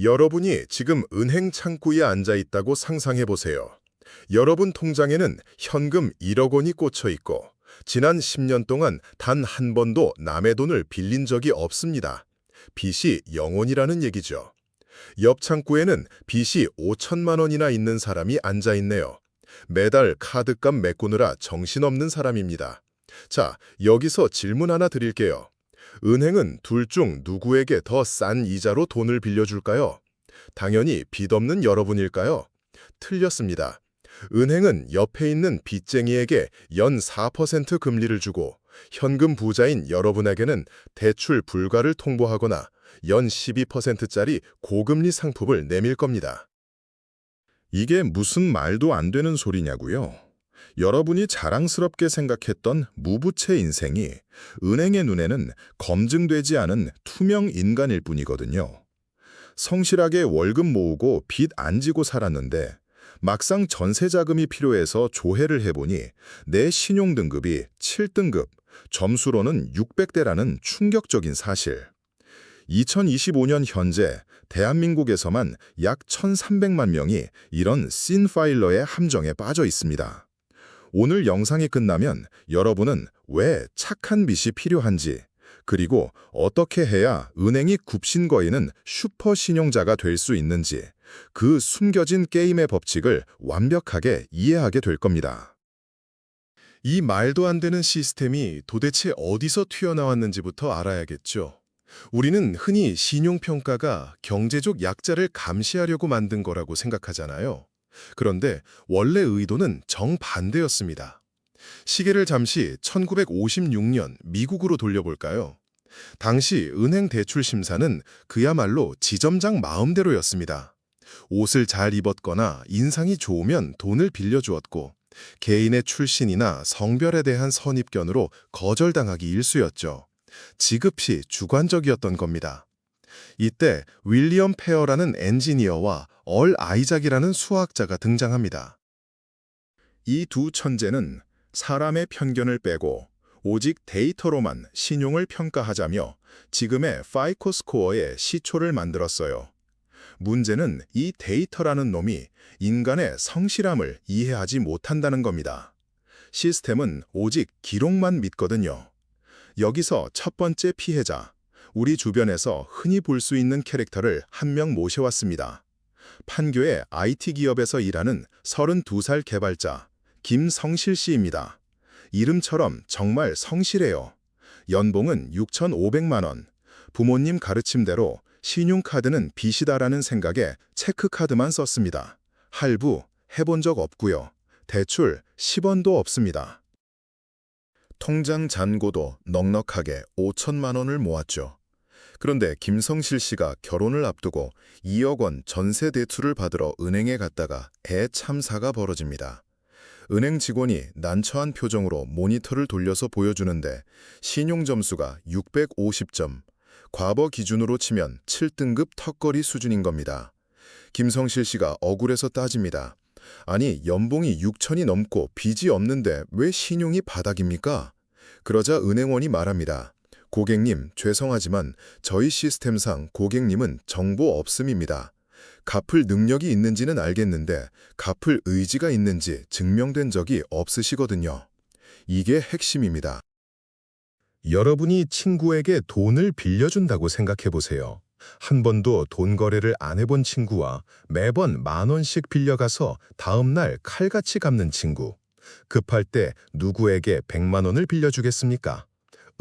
여러분이 지금 은행 창구에 앉아 있다고 상상해 보세요. 여러분 통장에는 현금 1억 원이 꽂혀 있고 지난 10년 동안 단 한 번도 남의 돈을 빌린 적이 없습니다. 빚이 0원이라는 얘기죠. 옆 창구에는 빚이 5천만 원이나 있는 사람이 앉아 있네요. 매달 카드값 메꾸느라 정신없는 사람입니다. 자, 여기서 질문 하나 드릴게요. 은행은 둘 중 누구에게 더 싼 이자로 돈을 빌려줄까요? 당연히 빚 없는 여러분일까요? 틀렸습니다. 은행은 옆에 있는 빚쟁이에게 연 4% 금리를 주고 현금 부자인 여러분에게는 대출 불가를 통보하거나 연 12%짜리 고금리 상품을 내밀 겁니다. 이게 무슨 말도 안 되는 소리냐고요? 여러분이 자랑스럽게 생각했던 무부채 인생이 은행의 눈에는 검증되지 않은 투명 인간일 뿐이거든요. 성실하게 월급 모으고 빚 안 지고 살았는데 막상 전세 자금이 필요해서 조회를 해보니 내 신용등급이 7등급, 점수로는 600대라는 충격적인 사실. 2025년 현재 대한민국에서만 약 1,300만 명이 이런 씬파일러의 함정에 빠져 있습니다. 오늘 영상이 끝나면 여러분은 왜 착한 빚이 필요한지, 그리고 어떻게 해야 은행이 굽신거리는 슈퍼신용자가 될 수 있는지, 그 숨겨진 게임의 법칙을 완벽하게 이해하게 될 겁니다. 이 말도 안 되는 시스템이 도대체 어디서 튀어나왔는지부터 알아야겠죠. 우리는 흔히 신용평가가 경제적 약자를 감시하려고 만든 거라고 생각하잖아요. 그런데 원래 의도는 정반대였습니다. 시계를 잠시 1956년 미국으로 돌려볼까요? 당시 은행 대출 심사는 그야말로 지점장 마음대로였습니다. 옷을 잘 입었거나 인상이 좋으면 돈을 빌려주었고 개인의 출신이나 성별에 대한 선입견으로 거절당하기 일쑤였죠. 지급시 주관적이었던 겁니다. 이때 윌리엄 페어라는 엔지니어와 얼 아이작이라는 수학자가 등장합니다. 이 두 천재는 사람의 편견을 빼고 오직 데이터로만 신용을 평가하자며 지금의 파이코 스코어의 시초를 만들었어요. 문제는 이 데이터라는 놈이 인간의 성실함을 이해하지 못한다는 겁니다. 시스템은 오직 기록만 믿거든요. 여기서 첫 번째 피해자, 우리 주변에서 흔히 볼 수 있는 캐릭터를 한 명 모셔왔습니다. 판교의 IT 기업에서 일하는 32살 개발자, 김성실 씨입니다. 이름처럼 정말 성실해요. 연봉은 6,500만 원. 부모님 가르침대로 신용카드는 빚이다라는 생각에 체크카드만 썼습니다. 할부 해본 적 없고요. 대출 10원도 없습니다. 통장 잔고도 넉넉하게 5천만 원을 모았죠. 그런데 김성실 씨가 결혼을 앞두고 2억 원 전세 대출을 받으러 은행에 갔다가 대참사가 벌어집니다. 은행 직원이 난처한 표정으로 모니터를 돌려서 보여주는데 신용점수가 650점, 과거 기준으로 치면 7등급 턱걸이 수준인 겁니다. 김성실 씨가 억울해서 따집니다. 아니, 연봉이 6천이 넘고 빚이 없는데 왜 신용이 바닥입니까? 그러자 은행원이 말합니다. 고객님, 죄송하지만 저희 시스템상 고객님은 정보 없음입니다. 갚을 능력이 있는지는 알겠는데 갚을 의지가 있는지 증명된 적이 없으시거든요. 이게 핵심입니다. 여러분이 친구에게 돈을 빌려준다고 생각해 보세요. 한 번도 돈 거래를 안 해본 친구와 매번 10,000원씩 빌려가서 다음 날 칼같이 갚는 친구. 급할 때 누구에게 100만 원을 빌려주겠습니까?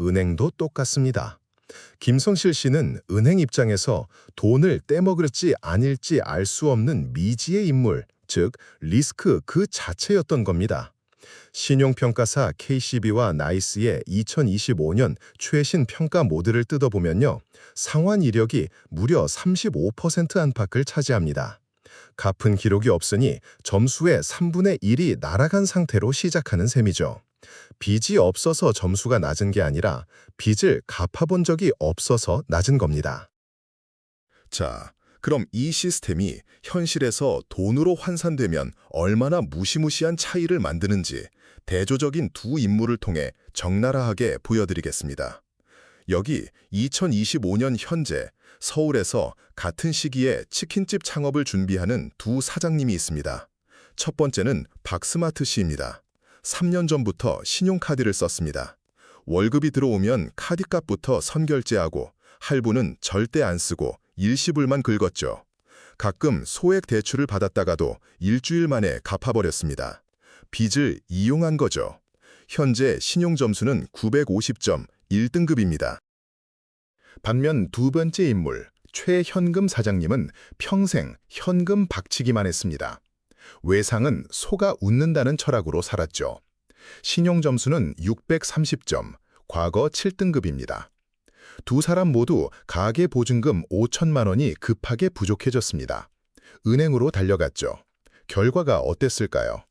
은행도 똑같습니다. 김성실 씨는 은행 입장에서 돈을 떼먹을지 아닐지 알 수 없는 미지의 인물, 즉 리스크 그 자체였던 겁니다. 신용평가사 KCB와 나이스의 2025년 최신 평가 모드를 뜯어보면요. 상환 이력이 무려 35% 안팎을 차지합니다. 갚은 기록이 없으니 점수의 3분의 1이 날아간 상태로 시작하는 셈이죠. 빚이 없어서 점수가 낮은 게 아니라 빚을 갚아본 적이 없어서 낮은 겁니다. 자, 그럼 이 시스템이 현실에서 돈으로 환산되면 얼마나 무시무시한 차이를 만드는지 대조적인 두 인물을 통해 적나라하게 보여드리겠습니다. 여기 2025년 현재 서울에서 같은 시기에 치킨집 창업을 준비하는 두 사장님이 있습니다. 첫 번째는 박스마트 씨입니다. 3년 전부터 신용카드를 썼습니다. 월급이 들어오면 카드값부터 선결제하고 할부는 절대 안 쓰고 일시불만 긁었죠. 가끔 소액 대출을 받았다가도 일주일 만에 갚아버렸습니다. 빚을 이용한 거죠. 현재 신용점수는 950점, 1등급입니다. 반면 두 번째 인물, 최현금 사장님은 평생 현금 박치기만 했습니다. 외상은 소가 웃는다는 철학으로 살았죠. 신용점수는 630점, 과거 7등급입니다. 두 사람 모두 가계보증금 5천만 원이 급하게 부족해졌습니다. 은행으로 달려갔죠. 결과가 어땠을까요?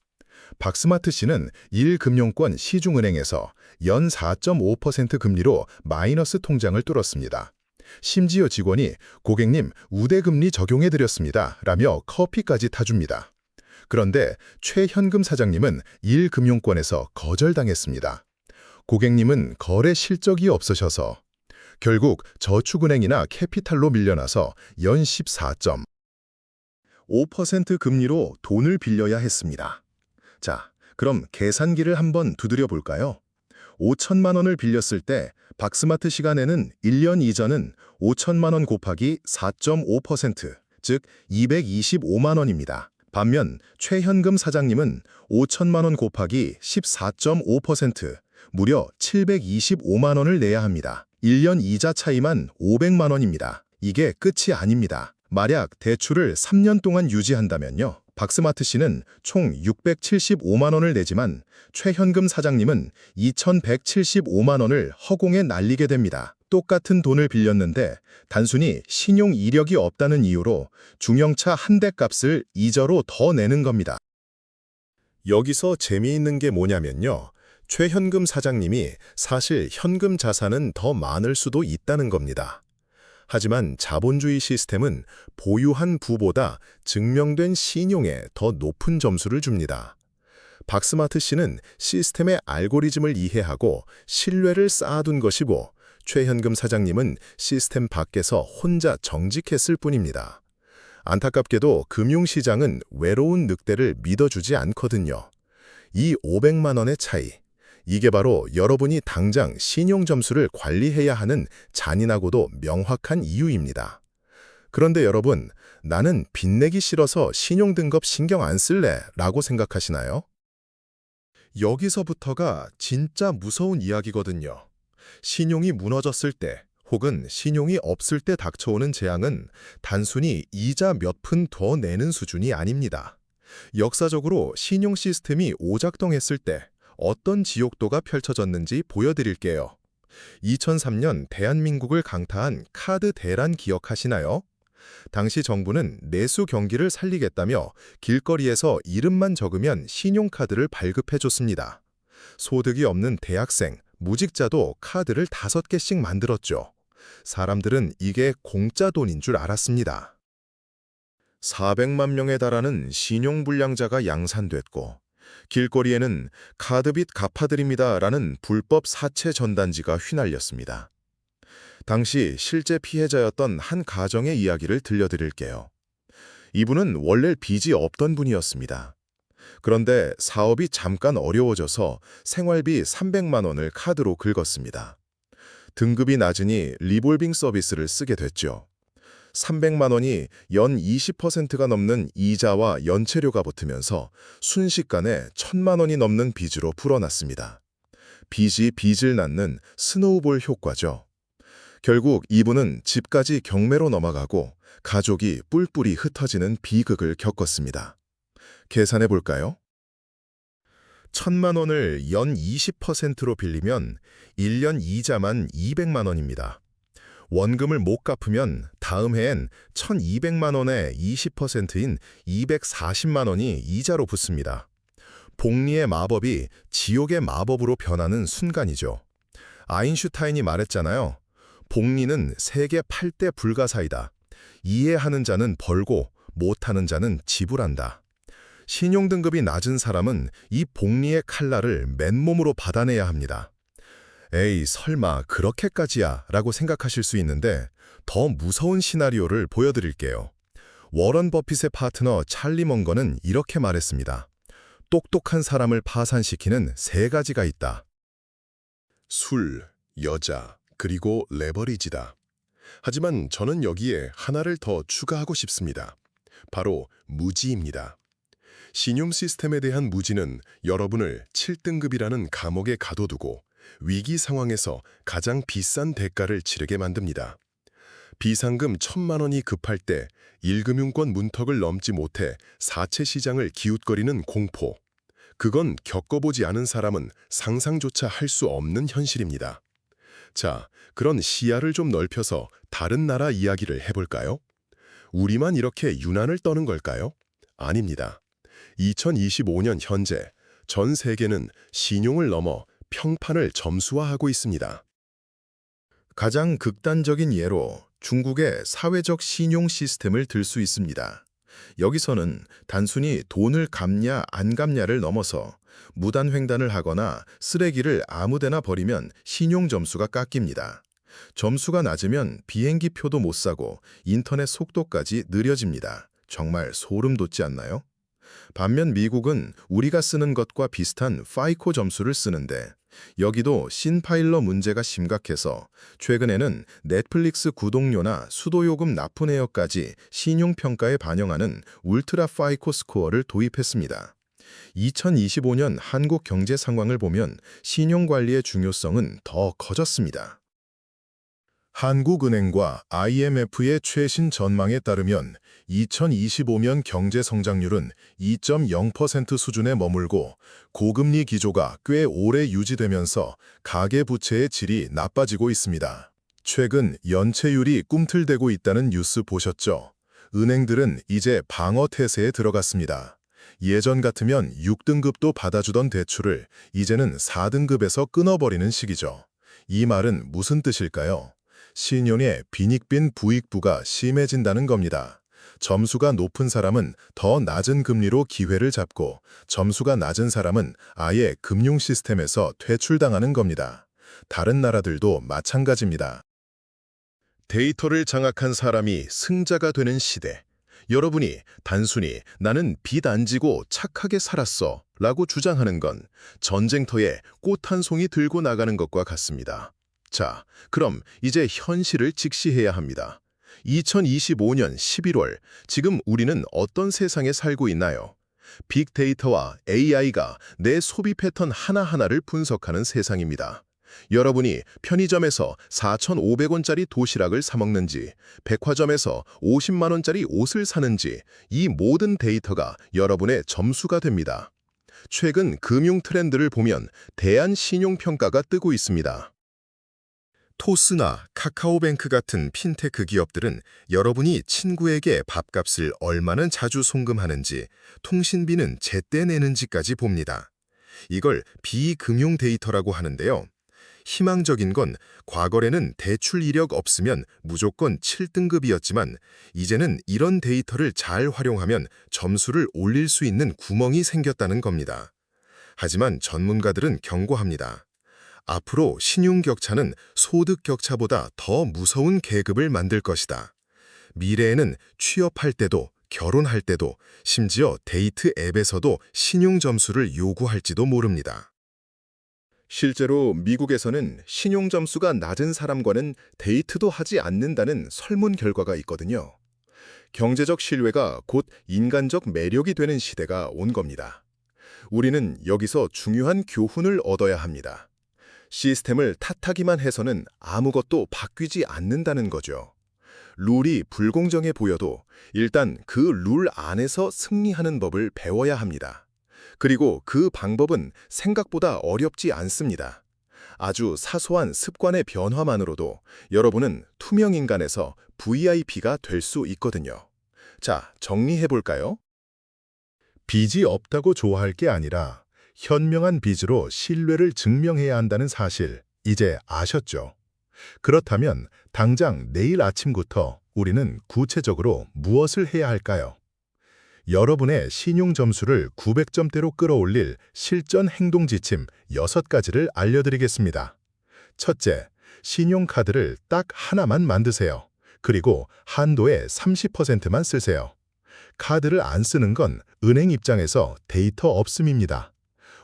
박스마트 씨는 1금융권 시중은행에서 연 4.5% 금리로 마이너스 통장을 뚫었습니다. 심지어 직원이 고객님 우대금리 적용해드렸습니다 라며 커피까지 타줍니다. 그런데 최현금 사장님은 1금융권에서 거절당했습니다. 고객님은 거래 실적이 없으셔서 결국 저축은행이나 캐피탈로 밀려나서 연 14.5% 금리로 돈을 빌려야 했습니다. 자, 그럼 계산기를 한번 두드려 볼까요? 5천만 원을 빌렸을 때 박스마트 시간에는 1년 이전은 5천만 원 곱하기 4.5%, 즉 225만 원입니다. 반면 최현금 사장님은 5천만 원 곱하기 14.5%, 무려 725만 원을 내야 합니다. 1년 이자 차이만 500만 원입니다. 이게 끝이 아닙니다. 만약 대출을 3년 동안 유지한다면요. 박스마트 씨는 총 675만 원을 내지만 최현금 사장님은 2,175만 원을 허공에 날리게 됩니다. 똑같은 돈을 빌렸는데 단순히 신용 이력이 없다는 이유로 중형차 한 대 값을 이자로 더 내는 겁니다. 여기서 재미있는 게 뭐냐면요. 최현금 사장님이 사실 현금 자산은 더 많을 수도 있다는 겁니다. 하지만 자본주의 시스템은 보유한 부보다 증명된 신용에 더 높은 점수를 줍니다. 박스마트 씨는 시스템의 알고리즘을 이해하고 신뢰를 쌓아둔 것이고 최현금 사장님은 시스템 밖에서 혼자 정직했을 뿐입니다. 안타깝게도 금융시장은 외로운 늑대를 믿어주지 않거든요. 이 500만 원의 차이, 이게 바로 여러분이 당장 신용점수를 관리해야 하는 잔인하고도 명확한 이유입니다. 그런데 여러분, 나는 빚내기 싫어서 신용등급 신경 안 쓸래 라고 생각하시나요? 여기서부터가 진짜 무서운 이야기거든요. 신용이 무너졌을 때 혹은 신용이 없을 때 닥쳐오는 재앙은 단순히 이자 몇 푼 더 내는 수준이 아닙니다. 역사적으로 신용 시스템이 오작동했을 때 어떤 지옥도가 펼쳐졌는지 보여드릴게요. 2003년 대한민국을 강타한 카드 대란 기억하시나요? 당시 정부는 내수 경기를 살리겠다며 길거리에서 이름만 적으면 신용카드를 발급해줬습니다. 소득이 없는 대학생, 무직자도 카드를 5개씩 만들었죠. 사람들은 이게 공짜 돈인 줄 알았습니다. 400만 명에 달하는 신용불량자가 양산됐고 길거리에는 카드빚 갚아드립니다라는 불법 사채 전단지가 휘날렸습니다. 당시 실제 피해자였던 한 가정의 이야기를 들려드릴게요. 이분은 원래 빚이 없던 분이었습니다. 그런데 사업이 잠깐 어려워져서 생활비 300만 원을 카드로 긁었습니다. 등급이 낮으니 리볼빙 서비스를 쓰게 됐죠. 300만 원이 연 20%가 넘는 이자와 연체료가 붙으면서 순식간에 1,000만 원이 넘는 빚으로 불어났습니다. 빚이 빚을 낳는 스노우볼 효과죠. 결국 이분은 집까지 경매로 넘어가고 가족이 뿔뿔이 흩어지는 비극을 겪었습니다. 계산해 볼까요? 1,000만 원을 연 20%로 빌리면 1년 이자만 200만 원입니다. 원금을 못 갚으면 다음 해엔 1,200만 원에 20%인 240만 원이 이자로 붙습니다. 복리의 마법이 지옥의 마법으로 변하는 순간이죠. 아인슈타인이 말했잖아요. 복리는 세계 8대 불가사이다. 이해하는 자는 벌고 못하는 자는 지불한다. 신용등급이 낮은 사람은 이 복리의 칼날을 맨몸으로 받아내야 합니다. 에이, 설마 그렇게까지야 라고 생각하실 수 있는데 더 무서운 시나리오를 보여드릴게요. 워런 버핏의 파트너 찰리 먼거는 이렇게 말했습니다. 똑똑한 사람을 파산시키는 세 가지가 있다. 술, 여자, 그리고 레버리지다. 하지만 저는 여기에 하나를 더 추가하고 싶습니다. 바로 무지입니다. 신용 시스템에 대한 무지는 여러분을 7등급이라는 감옥에 가둬두고 위기 상황에서 가장 비싼 대가를 치르게 만듭니다. 비상금 1,000만 원이 급할 때 1금융권 문턱을 넘지 못해 사채 시장을 기웃거리는 공포. 그건 겪어보지 않은 사람은 상상조차 할 수 없는 현실입니다. 자, 그런 시야를 좀 넓혀서 다른 나라 이야기를 해볼까요? 우리만 이렇게 유난을 떠는 걸까요? 아닙니다. 2025년 현재 전 세계는 신용을 넘어 평판을 점수화하고 있습니다. 가장 극단적인 예로 중국의 사회적 신용 시스템을 들 수 있습니다. 여기서는 단순히 돈을 갚냐 안 갚냐를 넘어서 무단횡단을 하거나 쓰레기를 아무데나 버리면 신용 점수가 깎입니다. 점수가 낮으면 비행기 표도 못 사고 인터넷 속도까지 느려집니다. 정말 소름 돋지 않나요? 반면 미국은 우리가 쓰는 것과 비슷한 파이코 점수를 쓰는데 여기도 신파일러 문제가 심각해서 최근에는 넷플릭스 구독료나 수도요금 납부 내역까지 신용평가에 반영하는 울트라 파이코 스코어를 도입했습니다. 2025년 한국 경제 상황을 보면 신용관리의 중요성은 더 커졌습니다. 한국은행과 IMF의 최신 전망에 따르면 2025년 경제 성장률은 2.0% 수준에 머물고 고금리 기조가 꽤 오래 유지되면서 가계부채의 질이 나빠지고 있습니다. 최근 연체율이 꿈틀대고 있다는 뉴스 보셨죠? 은행들은 이제 방어 태세에 들어갔습니다. 예전 같으면 6등급도 받아주던 대출을 이제는 4등급에서 끊어버리는 시기죠. 이 말은 무슨 뜻일까요? 신용의 빈익빈 부익부가 심해진다는 겁니다. 점수가 높은 사람은 더 낮은 금리로 기회를 잡고 점수가 낮은 사람은 아예 금융 시스템에서 퇴출당하는 겁니다. 다른 나라들도 마찬가지입니다. 데이터를 장악한 사람이 승자가 되는 시대. 여러분이 단순히 나는 빚 안 지고 착하게 살았어 라고 주장하는 건 전쟁터에 꽃 한 송이 들고 나가는 것과 같습니다. 자, 그럼 이제 현실을 직시해야 합니다. 2025년 11월, 지금 우리는 어떤 세상에 살고 있나요? 빅데이터와 AI가 내 소비 패턴 하나하나를 분석하는 세상입니다. 여러분이 편의점에서 4,500원짜리 도시락을 사 먹는지, 백화점에서 50만 원짜리 옷을 사는지 이 모든 데이터가 여러분의 점수가 됩니다. 최근 금융 트렌드를 보면 대한신용평가가 뜨고 있습니다. 토스나 카카오뱅크 같은 핀테크 기업들은 여러분이 친구에게 밥값을 얼마나 자주 송금하는지, 통신비는 제때 내는지까지 봅니다. 이걸 비금융 데이터라고 하는데요. 희망적인 건 과거에는 대출 이력 없으면 무조건 7등급이었지만 이제는 이런 데이터를 잘 활용하면 점수를 올릴 수 있는 구멍이 생겼다는 겁니다. 하지만 전문가들은 경고합니다. 앞으로 신용격차는 소득격차보다 더 무서운 계급을 만들 것이다. 미래에는 취업할 때도, 결혼할 때도, 심지어 데이트 앱에서도 신용점수를 요구할지도 모릅니다. 실제로 미국에서는 신용점수가 낮은 사람과는 데이트도 하지 않는다는 설문 결과가 있거든요. 경제적 신뢰가 곧 인간적 매력이 되는 시대가 온 겁니다. 우리는 여기서 중요한 교훈을 얻어야 합니다. 시스템을 탓하기만 해서는 아무것도 바뀌지 않는다는 거죠. 룰이 불공정해 보여도 일단 그 룰 안에서 승리하는 법을 배워야 합니다. 그리고 그 방법은 생각보다 어렵지 않습니다. 아주 사소한 습관의 변화만으로도 여러분은 투명인간에서 VIP가 될 수 있거든요. 자, 정리해볼까요? 빚이 없다고 좋아할 게 아니라 현명한 빚으로 신뢰를 증명해야 한다는 사실, 이제 아셨죠? 그렇다면 당장 내일 아침부터 우리는 구체적으로 무엇을 해야 할까요? 여러분의 신용 점수를 900점대로 끌어올릴 실전 행동 지침 6가지를 알려드리겠습니다. 첫째, 신용카드를 딱 하나만 만드세요. 그리고 한도의 30%만 쓰세요. 카드를 안 쓰는 건 은행 입장에서 데이터 없음입니다.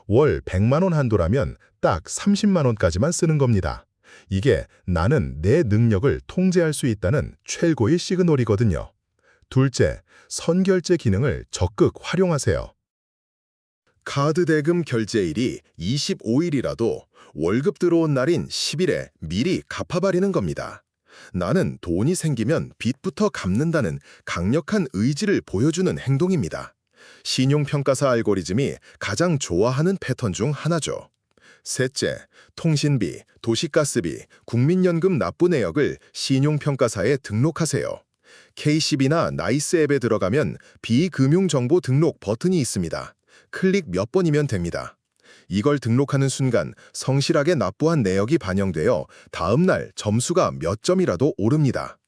월 100만 원 한도라면 딱 30만 원까지만 쓰는 겁니다. 이게 나는 내 능력을 통제할 수 있다는 최고의 시그널이거든요. 둘째, 선결제 기능을 적극 활용하세요. 카드 대금 결제일이 25일이라도 월급 들어온 날인 10일에 미리 갚아버리는 겁니다. 나는 돈이 생기면 빚부터 갚는다는 강력한 의지를 보여주는 행동입니다. 신용평가사 알고리즘이 가장 좋아하는 패턴 중 하나죠. 셋째, 통신비, 도시가스비, 국민연금 납부 내역을 신용평가사에 등록하세요. KCB나 나이스 앱에 들어가면 비금융정보 등록 버튼이 있습니다. 클릭 몇 번이면 됩니다. 이걸 등록하는 순간 성실하게 납부한 내역이 반영되어 다음 날 점수가 몇 점이라도 오릅니다.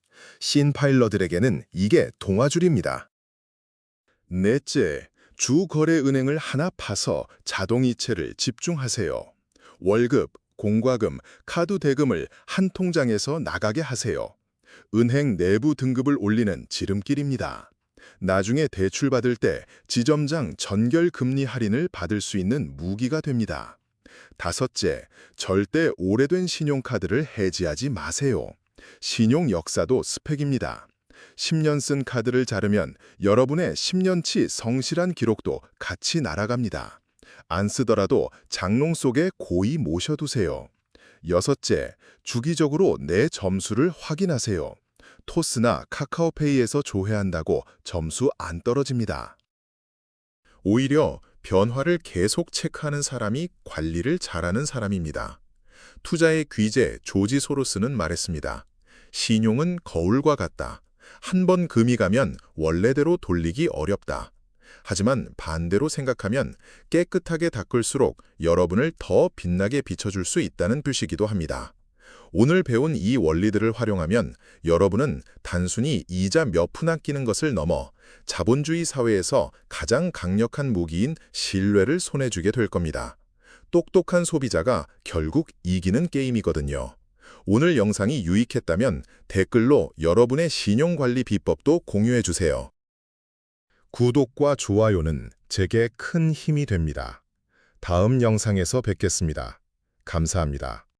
신파일러들에게는 이게 동화줄입니다. 넷째, 주거래은행을 하나 파서 자동이체를 집중하세요. 월급, 공과금, 카드 대금을 한 통장에서 나가게 하세요. 은행 내부 등급을 올리는 지름길입니다. 나중에 대출받을 때 지점장 전결 금리 할인을 받을 수 있는 무기가 됩니다. 다섯째, 절대 오래된 신용카드를 해지하지 마세요. 신용 역사도 스펙입니다. 10년 쓴 카드를 자르면 여러분의 10년치 성실한 기록도 같이 날아갑니다. 안 쓰더라도 장롱 속에 고이 모셔두세요. 여섯째, 주기적으로 내 점수를 확인하세요. 토스나 카카오페이에서 조회한다고 점수 안 떨어집니다. 오히려 변화를 계속 체크하는 사람이 관리를 잘하는 사람입니다. 투자의 귀재 조지 소로스는 말했습니다. 신용은 거울과 같다. 한 번 금이 가면 원래대로 돌리기 어렵다. 하지만 반대로 생각하면 깨끗하게 닦을수록 여러분을 더 빛나게 비춰줄 수 있다는 뜻이기도 합니다. 오늘 배운 이 원리들을 활용하면 여러분은 단순히 이자 몇 푼 아끼는 것을 넘어 자본주의 사회에서 가장 강력한 무기인 신뢰를 손에 쥐게 될 겁니다. 똑똑한 소비자가 결국 이기는 게임이거든요. 오늘 영상이 유익했다면 댓글로 여러분의 신용관리 비법도 공유해주세요. 구독과 좋아요는 제게 큰 힘이 됩니다. 다음 영상에서 뵙겠습니다. 감사합니다.